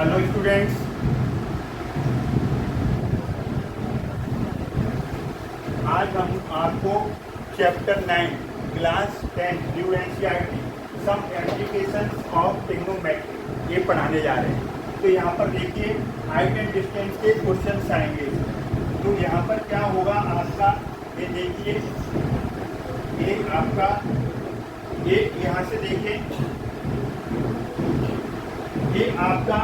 Hello students, आज हम आपको chapter 9 class 10 new NCERT some applications of trigonometry ये पढ़ाने जा रहे हैं। तो यहाँ पर देखिए हाइट एंड डिस्टेंस के क्वेश्चंस आएंगे। तो यहाँ पर क्या होगा आपका, ये देखिए, ये आपका, ये यहाँ से देखिए, ये आपका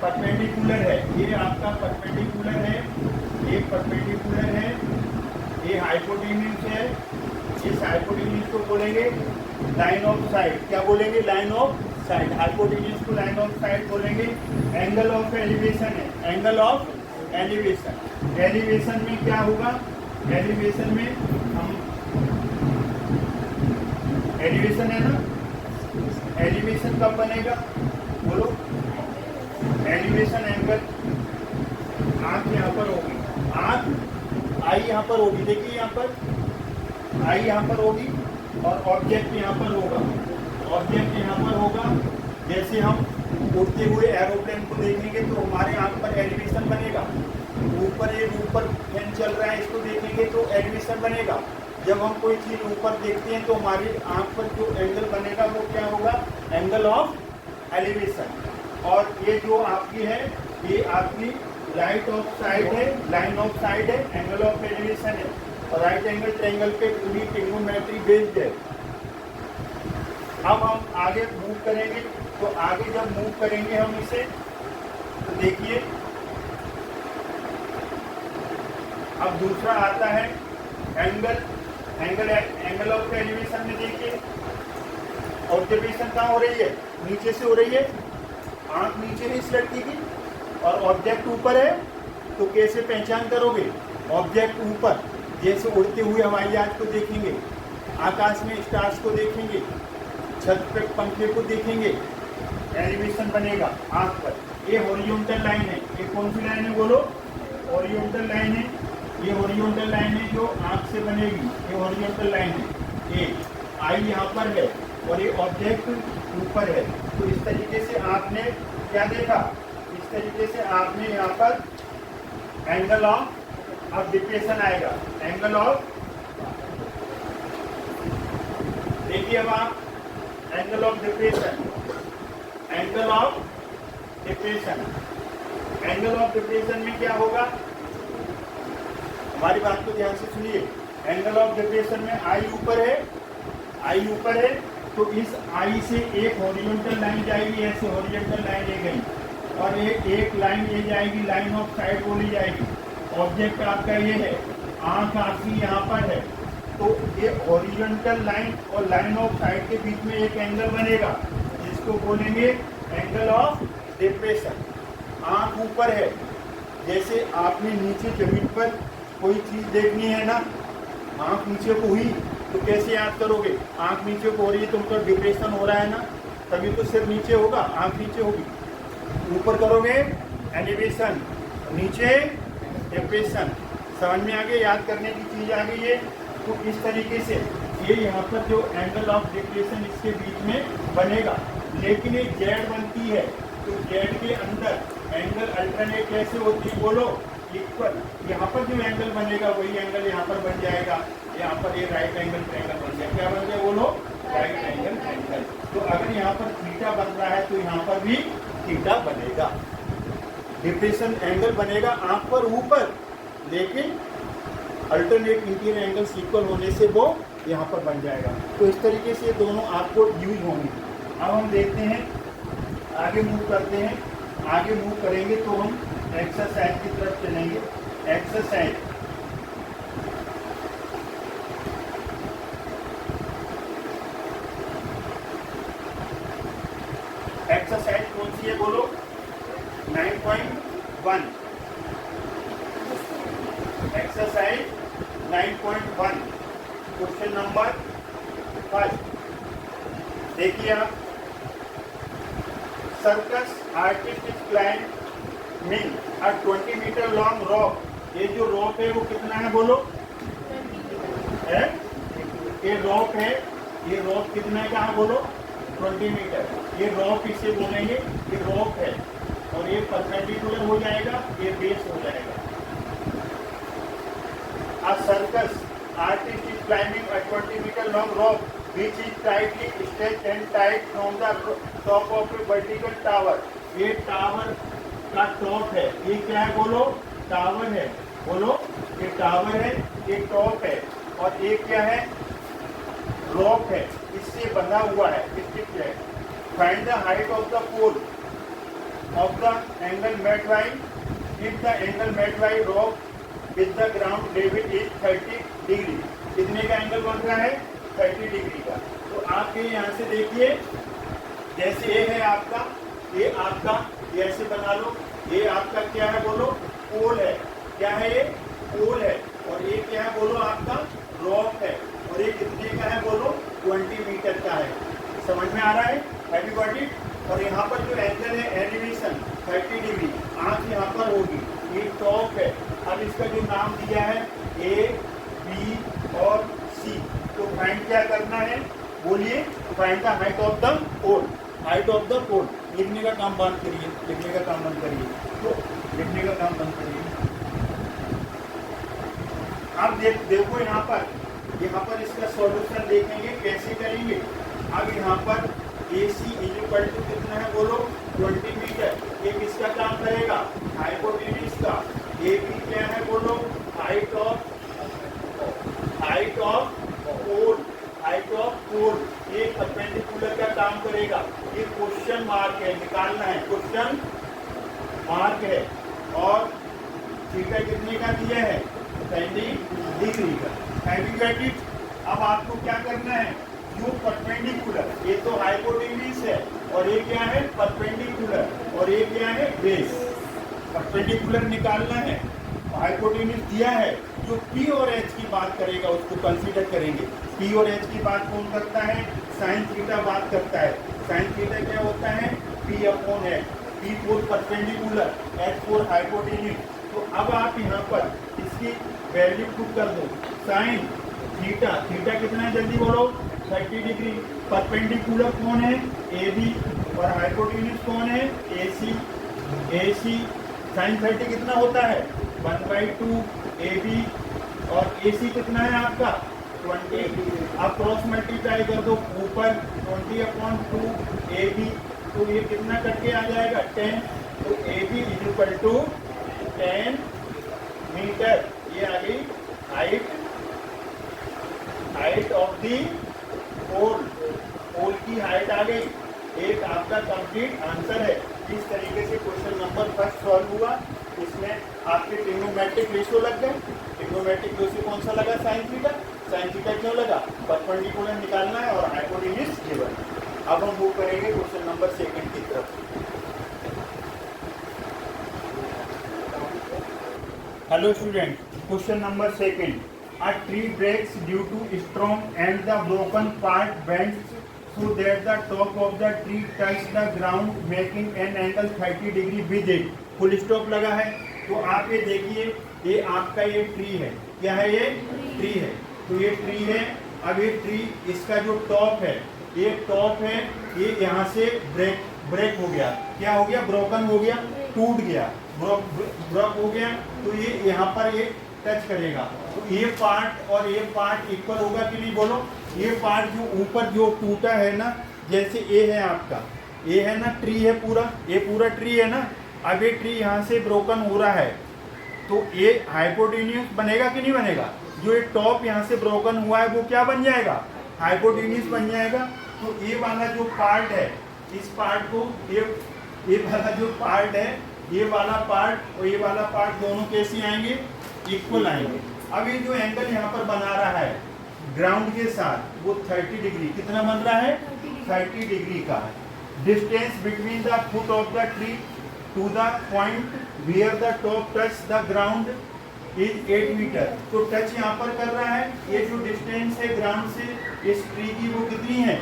परपेंडिकुलर है, ये आपका परपेंडिकुलर है, ये परपेंडिकुलर है, ये हाइपोटेन्यूज है। इस हाइपोटेन्यूज को बोलेंगे लाइन ऑफ साइड। क्या बोलेंगे? Line of side. हाइपोटेन्यूज को लाइन ऑफ साइड बोलेंगे। एंगल ऑफ एलिवेशन है, एंगल ऑफ एलिवेशन। एलिवेशन में क्या होगा? एलिवेशन में हम, एलिवेशन है ना, एलिवेशन कब बनेगा? बोलो। एलिवेशन एंगल, आंख यहाँ पर होगी, आंख आई यहाँ पर होगी, देखिए यहाँ पर आई यहाँ पर होगी और ऑब्जेक्ट यहाँ पर होगा, ऑब्जेक्ट यहाँ पर होगा। जैसे हम उड़ते हुए एरोप्लेन को देखेंगे तो हमारे आंख पर एलिवेशन बनेगा। ऊपर एक ऊपर फैन चल रहा है, इसको देखेंगे तो एलिवेशन बनेगा। जब हम कोई चीज़ ऊपर देखते हैं तो हमारी आंख पर जो एंगल बनेगा वो क्या होगा? Angle of elevation. और ये जो आपकी है, ये आपकी राइट ऑफ साइड है, लाइन ऑफ साइड है, एंगल ऑफ एलिवेशन है। और राइट एंगल ट्रायंगल पे पूरी ट्रिग्नोमेट्री बेस्ड है। अब हम आगे मूव करेंगे, तो आगे जब मूव करेंगे हम इसे, तो देखिए अब दूसरा आता है एंगल, एंगल ऑफ एलिवेशन में देखिए ऑब्जर्वेशन कहाँ हो रही है? नीचे से हो रही है, आंख नीचे है इस लड़की की और ऑब्जेक्ट ऊपर है। तो कैसे पहचान करोगे? ऑब्जेक्ट ऊपर, जैसे उड़ते हुए हवाई जहाज को देखेंगे, आकाश में स्टार्स को देखेंगे, छत पे पंखे को देखेंगे, एलिवेशन बनेगा आंख पर। ये हॉरिजॉन्टल लाइन है। ये कौन सी लाइन है? बोलो। हॉरिजॉन्टल लाइन है। ये हॉरिजॉन्टल लाइन है जो आंख से बनेगी, ये हॉरिजॉन्टल लाइन है। ये आई यहाँ पर है और ये ऑब्जेक्ट ऊपर है। तो इस तरीके से आपने क्या देखा? इस तरीके से आपने यहाँ पर एंगल ऑफ डिप्रेशन आएगा, एंगल ऑफ, देखिए अब आप angle of depression, angle of depression, angle of depression में क्या होगा? हमारी बात को ध्यान से सुनिए। एंगल ऑफ डिप्रेशन में आई ऊपर है, आई ऊपर है, तो इस आई से एक हॉरिजॉन्टल लाइन जाएगी, ऐसे हॉरिजॉन्टल लाइन ले गई और एक लाइन ये जाएगी, लाइन ऑफ साइड बोली जाएगी। ऑब्जेक्ट आपका ये है, आंख आपकी यहाँ पर है, तो ये हॉरिजॉन्टल लाइन और लाइन ऑफ साइड के बीच में एक एंगल बनेगा जिसको बोलेंगे एंगल ऑफ डिप्रेशन। आंख ऊपर है, जैसे आपने नीचे जमीन पर कोई चीज़ देखनी है ना, आंख नीचे को हुई तो कैसे याद करोगे? आंख नीचे को हो रही है तो उनका डिप्रेशन हो रहा है ना, तभी तो सिर नीचे होगा, आंख नीचे होगी। ऊपर करोगे एलिवेशन, नीचे डिप्रेशन। समझ में आ गया? याद करने की चीज़ आ गई है। तो इस तरीके से ये यहाँ पर जो एंगल ऑफ डिप्रेशन इसके बीच में बनेगा। लेकिन ये जेड बनती है, तो जेड के अंदर एंगल अल्टरनेट कैसे होती है? बोलो। इक्वल। यहाँ पर जो एंगल बनेगा वही एंगल यहाँ पर बन जाएगा। यहाँ पर ये राइट एंगल ट्रायंगल बन जाएगा। क्या बन जाए? बोलो। Right angle triangle. तो अगर यहाँ पर थीटा बन रहा है तो यहाँ पर भी थीटा बनेगा। डिप्रेशन एंगल बनेगा आंख पर ऊपर, लेकिन अल्टरनेट इंटीरियर एंगल्स इक्वल होने से वो यहाँ पर बन जाएगा। तो इस तरीके से दोनों आपको यूज होंगे। अब हम देखते हैं, आगे मूव करते हैं। आगे मूव करेंगे तो हम एक्सरसाइज की तरफ चलेंगे। एक्सरसाइज, एक्सरसाइज कौन सी है? बोलो। 9.1, एक्सरसाइज 9.1 क्वेश्चन नंबर 1। देखिए आप, circus artist is climb mean a 20 metre long rock. ये जो रॉक है वो कितना है? बोलो। है? ये रॉक है, ये रॉक कितना है? कहाँ? बोलो। 20 मीटर। ये रॉक इसे बोलेंगे, ये रॉक है और ये परपेंडिकुलर हो जाएगा, ये बेस हो जाएगा। A circus artist is climbing a 20-meter long rope which is tightly stretched and tied from the top of a vertical tower. ये टावर का टॉप है, ये क्या है बोलो? टावर है, बोलो। ये टावर है, ये टॉप है, और ये क्या है? रॉक है, इससे बंधा हुआ है, स्टिक है। Find the height of the pole of the angle made by if the angle made by rope with the ground level is 30 degree. कितने का एंगल बन रहा है? 30 डिग्री का। तो आपके यहाँ से देखिए, जैसे ये है आपका, ये आपका, ये ऐसे बना लो, ये आपका क्या है बोलो? पोल है। क्या है ये? पोल है। और ये क्या है बोलो? आपका रॉक है। और ये कितने का है बोलो? 20 मीटर का है। समझ में आ रहा है? Have you got it? और यहाँ पर जो एंगल है एलिवेशन 30 डिग्री, आंख यहाँ पर होगी, ये टॉप है। अब इसका जो नाम दिया है ए, बी और सी, तो फाइंड क्या करना है? बोलिए। Find the height of the pole. Height of the pole लिखने का काम बंद करिए, लिखने का काम बंद करिए, तो लिखने का काम बंद करिए। अब देखो यहाँ पर इसका सॉल्यूशन देखेंगे कैसे करेंगे। अब यहाँ पर ए सी इक्वल टू कितना है बोलो? 20 मीटर। ये किसका काम करेगा? हाइपोटेन्यूज का। ए बी क्या है बोलो? Height of pole. Height of pole ये परपेंडिकुलर का काम करेगा। ये क्वेश्चन मार्क है, निकालना है, क्वेश्चन मार्क है। और थीटा कितने का दिया है? 30 डिग्री का। Have you got it? अब आपको क्या करना है? जो परपेंडिकुलर, ये तो हाइपोटेन्यूज है, और ये क्या है? परपेंडिकुलर, और ये क्या है? बेस। परपेंडिकुलर निकालना है, हाइपोटेन्यूज दिया है। जो पी और एच की बात करेगा उसको कंसीडर करेंगे। पी और एच की बात कौन करता है? साइन थीटा बात करता है। साइन थीटा क्या होता है? P upon H. P for perpendicular, H for hypotenuse. तो अब आप यहाँ पर इसकी वैल्यू पुट कर दो। साइन थीटा, थीटा कितना है जल्दी बोलो? 30 डिग्री। परपेंडिकुलर कौन है? ए बी, और हाइपोटेन्यूज कौन है? ए सी। ए सी साइन 30 कितना होता है? 1/2 ए बी, और ए सी कितना है आपका? 20। आप क्रॉस मल्टीप्लाई कर दो, ऊपर 20/2 ए बी, तो ये कितना करके आ जाएगा? 10। तो A B equal to 10 metre. ये आ गई हाइट ऑफ दी पोल। पोल की हाइट आ गई। एक आपका कंप्लीट आंसर है। इस तरीके से क्वेश्चन नंबर 1 सॉल्व हुआ। इसमें आपके ट्रिग्नोमेट्रिक रेशियो लग गए। ट्रिग्नोमेट्रिक रेशियो कौन सा लगा? Sine theta. साइन थीटा क्यों लगा? परपेंडिकुलर निकालना है और हाइपोटेन्यूज गिवन। अब हम मूव करेंगे क्वेश्चन नंबर 2 की तरफ। Hello student, question number 2। A tree breaks due to storm and the broken part bends so that the top of the tree touches the ground making an angle 30 degree with it। Full stop लगा है। तो आप ये देखिए, ये आपका ये tree है। क्या है? ये ट्री है। तो ये ट्री है। अब ये ट्री, इसका जो टॉप है, ये टॉप है, ये यहाँ से ब्रेक हो गया। क्या हो गया? ब्रोकन हो गया, टूट गया, ब्रेक हो गया। तो ये यहाँ पर ये टच करेगा। तो ये पार्ट और ये पार्ट इक्वल होगा कि नहीं बोलो? ये पार्ट जो ऊपर जो टूटा है ना, जैसे ये है आपका, ये है ना ट्री है पूरा, ये पूरा ट्री है ना। अब ये ट्री यहाँ से ब्रोकन हो रहा है, तो ये हाइपोटेन्यूज बनेगा कि नहीं बनेगा? जो ये टॉप यहाँ से ब्रोकन हुआ है वो क्या बन जाएगा? हाइपोटेन्यूज बन जाएगा। तो ये वाला जो पार्ट है, इस पार्ट को ये वाला जो पार्ट है, ये वाला पार्ट और ये वाला पार्ट दोनों कैसे आएंगे? इक्वल आएंगे। अब ये जो एंगल यहाँ पर बना रहा है ग्राउंड के साथ, वो 30 डिग्री। कितना बन रहा है? 30 डिग्री का है। Distance between the foot of the tree to the point where the top touch the ground is 8 metre. तो टच यहाँ पर कर रहा है। ये जो डिस्टेंस है ग्राउंड से इस ट्री की, वो कितनी है?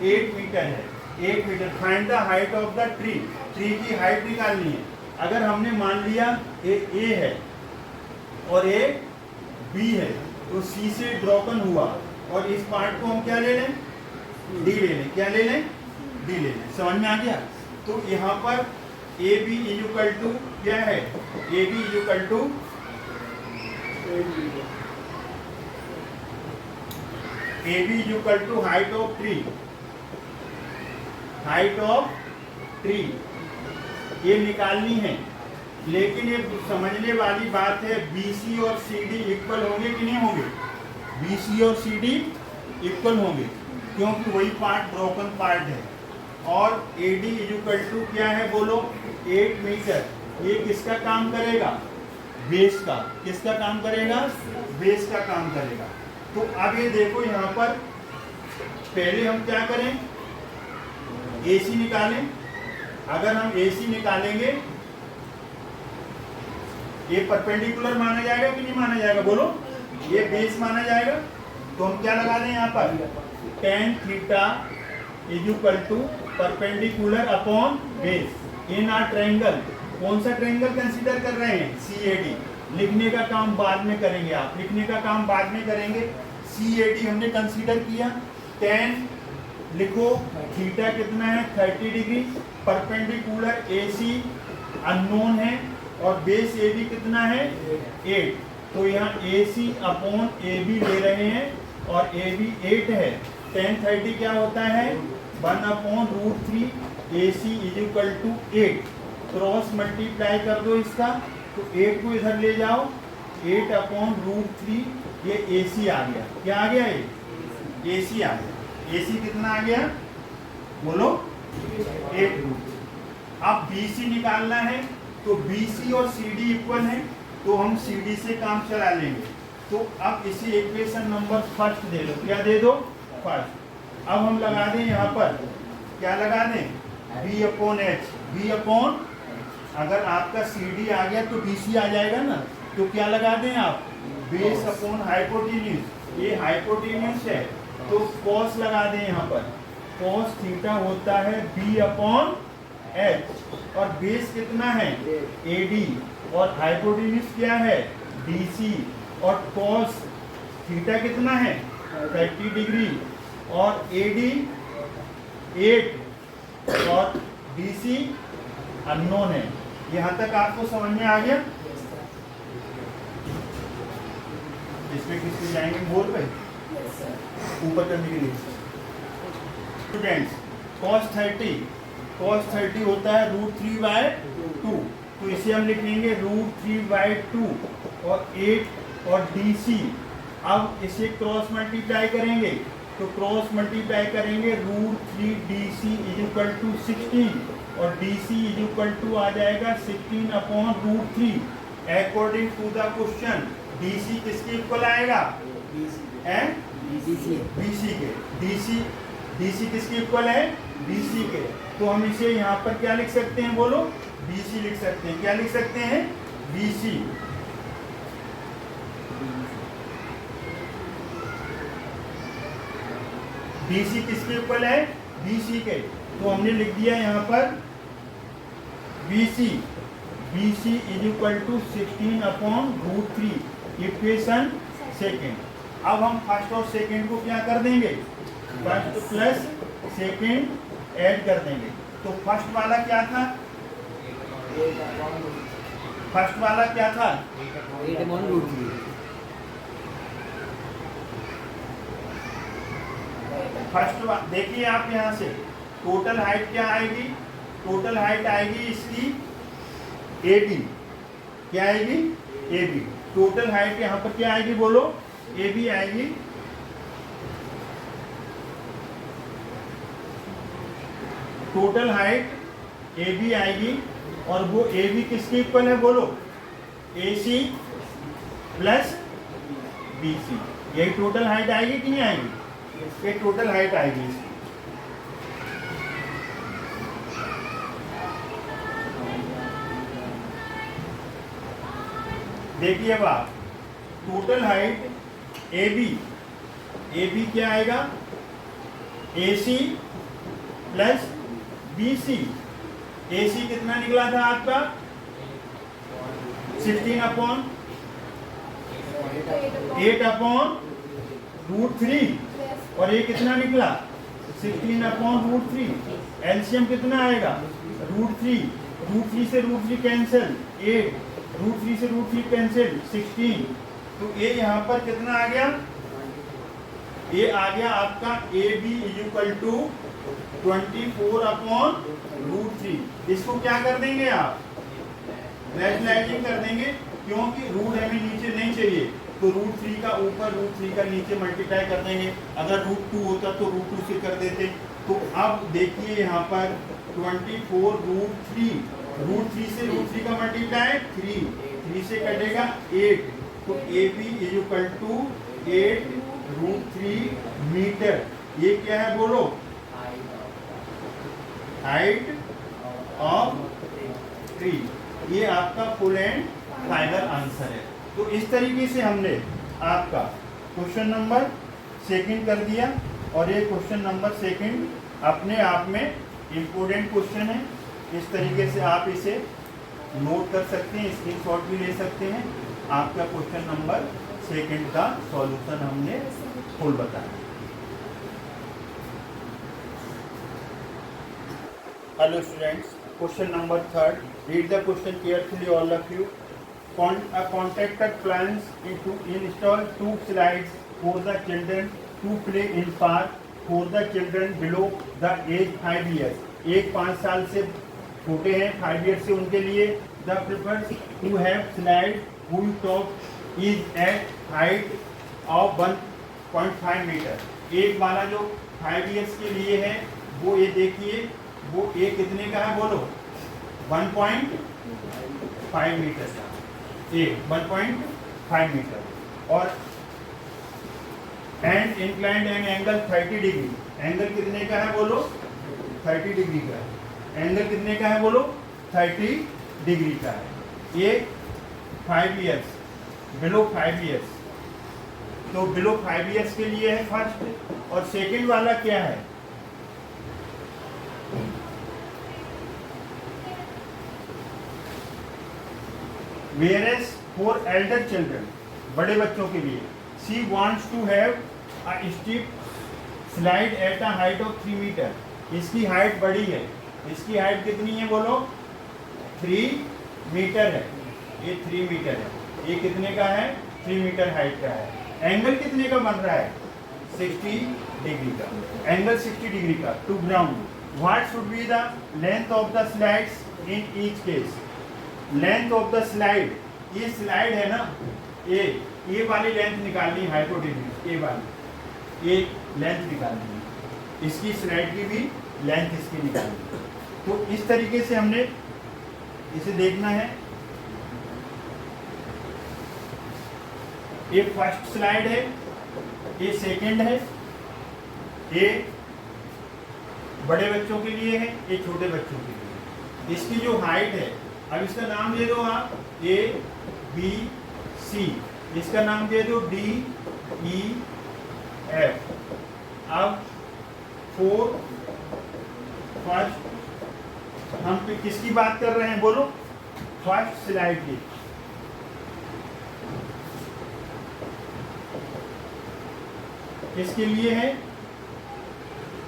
8 मीटर है। 8 metre. Find the height of the tree. Tree की हाइट निकालनी है। अगर हमने मान लिया ये ए है और ये बी है, तो सी से ब्रोकन हुआ, और इस पार्ट को हम क्या ले लें? डी ले लें। क्या ले लें? डी ले लें। समझ में आ गया? तो यहाँ पर A B is equal to क्या है, A B is equal to height of tree, height of tree ये निकालनी है। लेकिन ये समझने वाली बात है, BC और CD इक्वल होंगे कि नहीं होंगे? BC और CD इक्वल होंगे क्योंकि वही पार्ट ब्रोकन पार्ट है। और AD इज इक्वल टू क्या है बोलो, 8 मीटर। ये किसका काम करेगा? बेस का। किसका काम करेगा? बेस का काम करेगा। तो अब ये देखो यहाँ पर पहले हम क्या करें, AC निकालें। अगर हम AC निकालेंगे, ये परपेंडिकुलर माना जाएगा कि नहीं माना जाएगा बोलो? ये बेस माना जाएगा। तो हम क्या लगा दें यहाँ पर, tan theta is equal to perpendicular upon base in R triangle. कौन सा ट्रायंगल कंसीडर कर रहे हैं? CAD। लिखने का काम बाद में करेंगे, आप लिखने का काम बाद में करेंगे। CAD हमने कंसीडर किया। tan लिखो, थीटा कितना है 30 डिग्री, परपेंडिकुलर AC अननोन है और बेस AB कितना है 8। तो यहाँ AC अपॉन AB ले रहे हैं और AB 8 है। tan 30 क्या होता है 1/√3 AC is equal to 8। Cross multiply कर दो इसका, तो 8 को इधर ले जाओ, 8/√3 ये AC आ गया। क्या आ गया? ये AC आ गया। AC कितना आ गया बोलो? 8। अब BC निकालना है, तो BC और CD इक्वल है, तो हम CD से काम चला लेंगे। तो अब इसी इक्वेशन नंबर फर्स्ट दे दो। क्या दे दो? फर्स्ट। अब हम लगा दें यहाँ पर, क्या लगा दें? B/H। B/, अगर आपका CD आ गया तो BC आ जाएगा ना, तो क्या लगा दें आप? Base upon hypotenuse. ये हाइपोटेन्यूज है तो cos लगा दें यहाँ पर। cos थीटा होता है B/H और बेस कितना है AD और हाइपोटेन्यूज क्या है DC और cos थीटा कितना है 30 डिग्री और AD 8 और DC अननोन है। यहाँ तक आपको समझ में आ गया? इसमें किससे जाएंगे बोल पे ऊपर करने के लिए। स्टूडेंट्स cos 30 होता है √3/2, तो इसे हम लिख लेंगे √3/2 और 8 और DC। अब इसे क्रॉस मल्टीप्लाई करेंगे, तो क्रॉस मल्टीप्लाई करेंगे √3DC इज इक्वल टू 16 और DC इज इक्वल टू आ जाएगा 16/√3। According to the question DC किसके इक्वल आएगा? BC के। DC किसके इक्वल है? BC के। तो हम इसे यहाँ पर क्या लिख सकते हैं बोलो? BC लिख सकते हैं। क्या लिख सकते हैं? BC। BC किसके इक्वल है? BC के। तो हमने लिख दिया यहाँ पर BC is equal to 16/√3 equation second. अब हम फर्स्ट और सेकेंड को क्या कर देंगे? फर्स्ट प्लस सेकेंड ऐड कर देंगे। तो फर्स्ट वाला क्या था? फर्स्ट वाला क्या था? 8/√3। फर्स्ट देखिए आप यहाँ से टोटल हाइट क्या आएगी? टोटल हाइट आएगी इसकी AB। क्या आएगी? AB। टोटल हाइट यहाँ पर क्या आएगी बोलो? AB आएगी। टोटल हाइट AB आएगी और वो AB किसके इक्वल है बोलो? AC plus BC। यही टोटल हाइट आएगी कि नहीं आएगी? ये टोटल हाइट आएगी इसकी। देखिए अब आप टोटल हाइट AB क्या आएगा? AC plus BC। AC कितना निकला था आपका? 16/8/√3 और ये कितना निकला? 16/√3। एलसीएम कितना आएगा? √3। रूट 3 से रूट 3 कैंसिल 8, रूट 3 से रूट 3 कैंसिल 16। तो ये यहाँ पर कितना आ गया, ये आ गया आपका A B equal to 24 upon root 3। इसको क्या कर देंगे आप, रैशनलाइजिंग कर देंगे, क्योंकि रूट हमें नीचे नहीं चाहिए, तो रूट 3 का ऊपर रूट 3 का नीचे मल्टीप्लाई कर देंगे। अगर रूट 2 होता तो रूट 2 से कर देते। तो अब देखिए यहाँ पर 24 रूट 3, रूट 3 से रूट 3 का मल्टीप्लाई 3 से कटेगा 8। तो A B equal to 8 root 3 metre. ये क्या है बोलो, हाइट ऑफ ट्री। ये आपका फुल एंड फाइनल आंसर है। तो इस तरीके से हमने आपका क्वेश्चन नंबर सेकंड कर दिया, और ये क्वेश्चन नंबर सेकंड अपने आप में इम्पोर्टेंट क्वेश्चन है। इस तरीके से आप इसे नोट कर सकते हैं, स्क्रीनशॉट भी ले सकते हैं। आपका क्वेश्चन नंबर सेकंड का सॉल्यूशन हमने फुल बताया। Hello students, question number third, read the question carefully all of you. A contractor plans to install 2 slides for the children to play in park for the children below the age 5 years. एक 5 साल से छोटे हैं, 5 years से उनके लिए। The prefers to have slide whose top is at height of 1.5 metre. एक वाला जो 5 years के लिए है वो ये देखिए, वो एक कितने का है बोलो, 1.5 मीटर का, एक 1.5 मीटर। और and inclined and angle 30 degree. Angle कितने का है बोलो, 30 डिग्री का है। एंगल कितने का है बोलो, 30 डिग्री का है। ये 5 इयर्स, बिलो 5 इयर्स। तो बिलो 5 इयर्स के लिए है फर्स्ट। और सेकंड वाला क्या है, whereas for elder children, बड़े बच्चों के लिए, she wants to have a steep slide at a height of 3 metre. इसकी हाइट बड़ी है, इसकी हाइट कितनी है बोलो, 3 मीटर है। ये 3 मीटर है। ये कितने का है, 3 मीटर हाइट का है। एंगल कितने का बन रहा है, 60 डिग्री का। एंगल 60 डिग्री का to ground. What should be the length of the slides in each case. Length of the slide, ये स्लाइड है ना, ये वाली लेंथ निकालनी है, हाइपोटेन्यूज ये वाली, ये लेंथ निकालनी है। इसकी स्लाइड की भी लेंथ इसकी निकालनी है। तो इस तरीके से हमने इसे देखना है। ये फर्स्ट स्लाइड है, ये सेकंड है, ये बड़े बच्चों के लिए है, ये छोटे बच्चों के लिए। इसकी जो हाइट है, अब इसका नाम दे दो आप ए बी सी, इसका नाम दे दो डी ई एफ। अब 4 फर्स्ट, हम किसकी बात कर रहे हैं बोलो, फर्स्ट स्लाइड की। किसके लिए है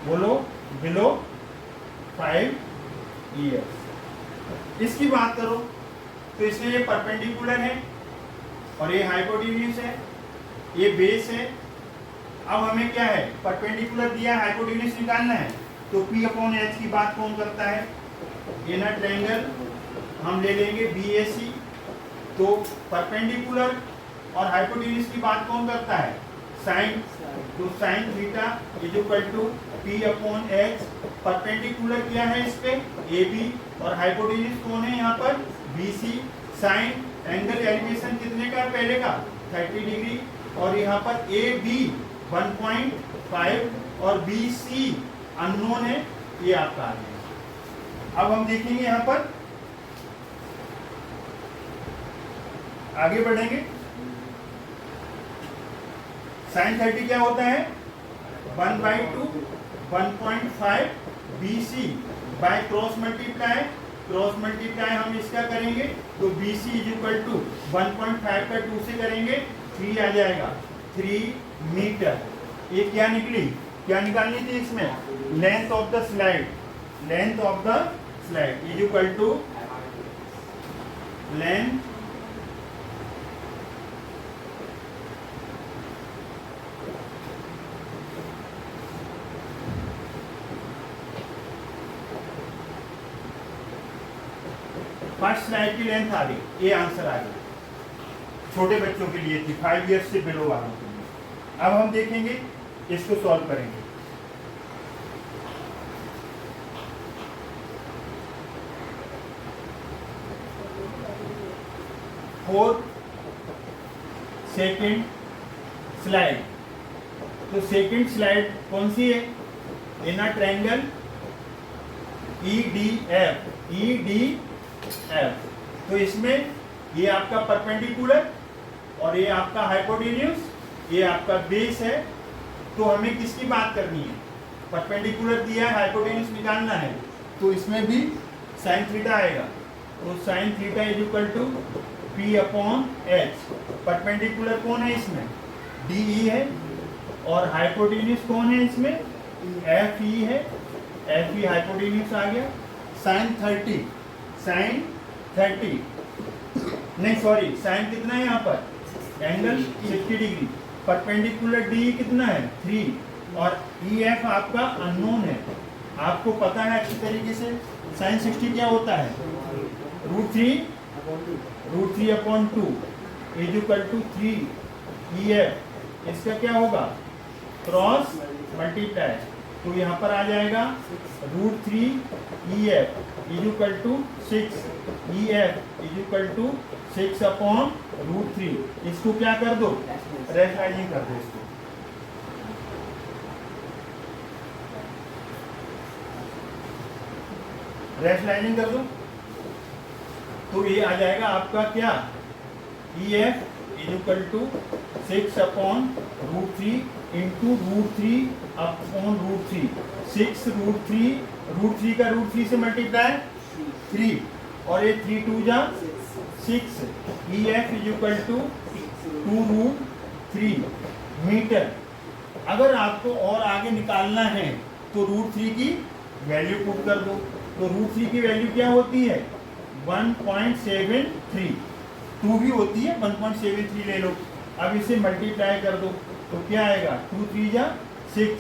बोलो, बिलो 5 इयर्स। इसकी बात करो तो इसमें ये परपेंडिकुलर है और ये हाइपोटेन्यूज है, ये बेस है। अब हमें क्या है, परपेंडिकुलर दिया, हाइपोटेन्यूज निकालना है। तो P अपॉन H की बात कौन करता है, इनर ट्रायंगल हम ले लेंगे BAC। तो परपेंडिकुलर और हाइपोटेन्यूज की बात कौन करता है, साइन। तो sine theta is equal to P upon H। Perpendicular क्या है इस पे, AB, और हाइपोटेन्यूज कौन है यहाँ पर, BC। साइन एंगल एलिवेशन कितने का है पहले का, 30 डिग्री। और यहाँ पर AB 1.5 और BC अननोन है, ये आपका आ गया। अब हम देखेंगे यहाँ पर, आगे बढ़ेंगे। साइन 30 क्या होता है, 1/2 1.5 BC by cross multiply. Cross multiply हम इसका करेंगे तो BC इज इक्वल टू 1.5 का 2 से करेंगे 3 आ जाएगा, 3 मीटर। ये क्या निकली, क्या निकालनी थी इसमें, length of the slide. Length of the slide is equal to length first slide की लेंथ आ गई, ये आंसर आ गया। छोटे बच्चों के लिए थी, 5 ईयर्स से बिलो वालों के लिए। अब हम देखेंगे, इसको सॉल्व करेंगे। फोर्थ सेकेंड स्लाइड, तो सेकेंड स्लाइड कौन सी है? इन अ ट्रायंगल EDF, तो इसमें ये आपका परपेंडिकुलर और ये आपका हाइपोटेन्यूज, ये आपका बेस है। तो हमें किसकी बात करनी है? परपेंडिकुलर दिया है, हाइपोटेन्यूज निकालना है, तो इसमें भी साइन थीटा आएगा। तो sine theta is equal to P/H। Perpendicular कौन है इसमें? DE है, और हाइपोटेन्यूज कौन है इसमें? FE है। FE हाइपोटेन्यूज आ गया। साइन 30 नहीं सॉरी, साइन कितना है यहाँ पर? Angle 60 degree. परपेंडिकुलर DE कितना है? 3, और EF आपका अननोन है, आपको पता है अच्छी तरीके से। साइन 60 क्या होता है? √3/2 इज इक्वल टू 3 EF। इसका क्या होगा? क्रॉस मल्टीप्लाई, तो यहाँ पर आ जाएगा √3 EF is equal to 6 EF is equal to 6/√3। इसको क्या कर दो? रेशनलाइजिंग कर दो इसको। रेशनलाइजिंग कर दो, तो ये आ जाएगा आपका क्या? EF is equal to 6/√3 into √3/√3। 6√3 का √3 से मल्टीप्लाई 3, और ये 3 2 जा 6। EF is equal to 2√3 metre. अगर आपको और आगे निकालना है तो √3 की वैल्यू पुट कर दो। तो √3 की वैल्यू क्या होती है? 1.73। 2 भी होती है, 1.73 ले लो। अब इसे मल्टीप्लाई कर दो, तो क्या आएगा? 2 3 जा 6,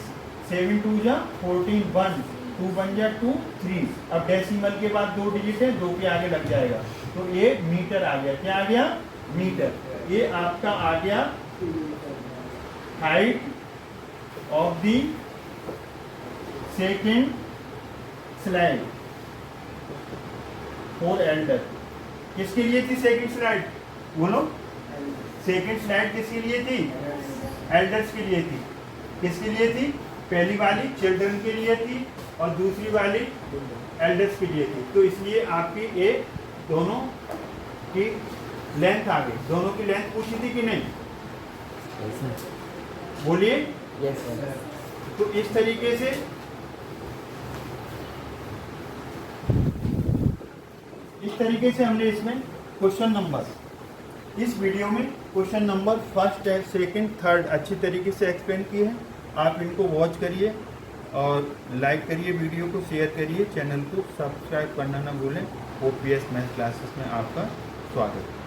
7 2 जा 14, 1 2 1 जा 2 3। अब डेसिमल के बाद 2 डिजिट है, 2 के आगे लग जाएगा, तो ये मीटर आ गया। क्या आ गया? मीटर। ये आपका आ गया height of the second slide for Elder. किसके लिए थी सेकेंड स्लाइड? बोलो, सेकेंड स्लाइड किसके लिए थी? एल्डर्स के लिए थी। किसके लिए थी? पहली वाली चिल्ड्रन के लिए थी, और दूसरी वाली एल्डर्स के लिए थी। तो इसलिए आपकी ये दोनों की लेंथ आ गई। दोनों की लेंथ पूछी थी कि नहीं? बोलिए। तो इस तरीके से हमने इसमें क्वेश्चन नंबर, इस वीडियो में क्वेश्चन नंबर फर्स्ट है, सेकंड, थर्ड अच्छी तरीके से एक्सप्लेन किए हैं। आप इनको वॉच करिए और लाइक करिए, वीडियो को शेयर करिए, चैनल को सब्सक्राइब करना ना भूलें। OPS मैथ क्लासेस में आपका स्वागत है।